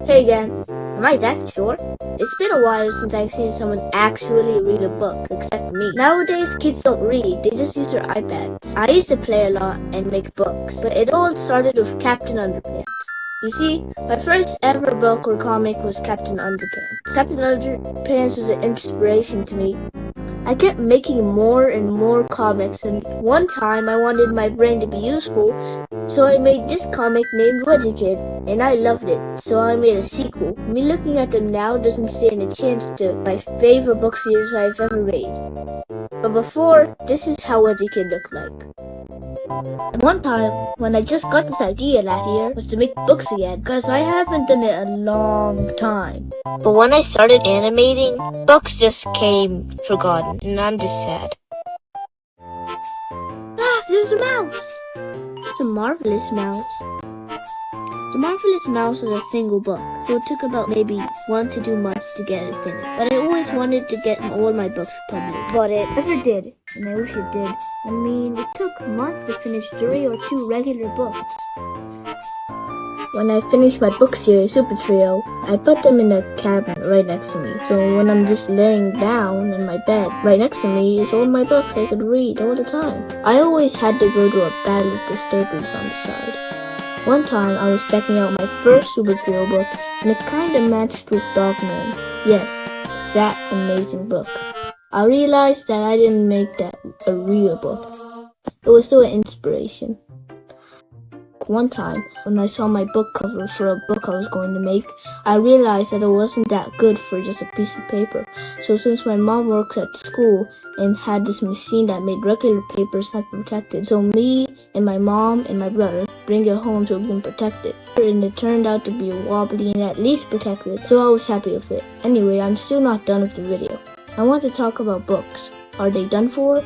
Hey again, am I that short? It's been a while since I've seen someone actually read a book, except me. Nowadays, kids don't read, they just use their iPads. I used to play a lot and make books, but it all started with Captain Underpants. You see, my first ever book or comic was Captain Underpants. Captain Underpants was an inspiration to me. I kept making more and more comics, and one time I wanted my brain to be useful, so I made this comic named Wedgie Kid, and I loved it, so I made a sequel. Me looking at them now doesn't stand a chance to my favorite book series I've ever read. But before, this is how Wedgie Kid looked like. One time, when I just got this idea last year, was to make books again, because I haven't done it a long time. But when I started animating, books just came forgotten, and I'm just sad. Ah, there's a mouse! It's a marvelous mouse. The Marvelous Mouse was a single book, so it took about maybe 1 to 2 months to get it finished. But I always wanted to get all my books published. But it never did, and I wish it did. I mean, it took months to finish 3 or 2 regular books. When I finished my book series, Super Trio, I put them in a cabinet right next to me. So when I'm just laying down in my bed, right next to me is all my books I could read all the time. I always had to go to a bed with the staples on the side. One time I was checking out my first Super Trio book, and it kinda matched with Dogman. Yes, that amazing book. I realized that I didn't make that a real book. It was still an inspiration. One time, when I saw my book cover for a book I was going to make, I realized that it wasn't that good for just a piece of paper. So since my mom works at school and had this machine that made regular papers not protected, so me and my mom and my brother bring it home to be protected. And it turned out to be wobbly and at least protected, so I was happy with it. Anyway, I'm still not done with the video. I want to talk about books. Are they done for?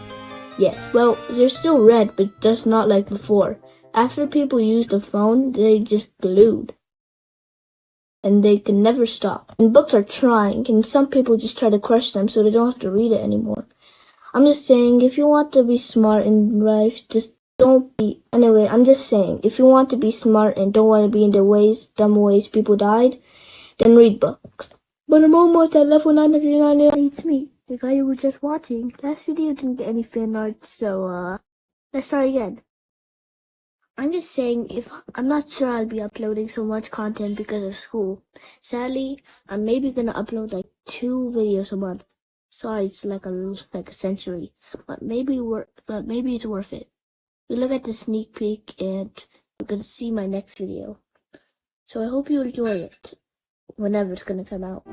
Yes. Well, they're still read, but just not like before. After people use the phone, they're just glued. And they can never stop. And books are trying, and some people just try to crush them so they don't have to read it anymore. I'm just saying, if you want to be smart in life, just don't be... Anyway, I'm just saying, if you want to be smart and don't want to be in the dumb ways people died, then read books. But I'm almost at level 999. It's me, the guy you were just watching. Last video didn't get any fan art, so let's try again. I'm just saying, I'm not sure I'll be uploading so much content because of school. Sadly, I'm maybe gonna upload like 2 videos a month. Sorry, it's like a century, but maybe it's worth it. You look at the sneak peek and you're gonna see my next video. So I hope you enjoy it whenever it's gonna come out.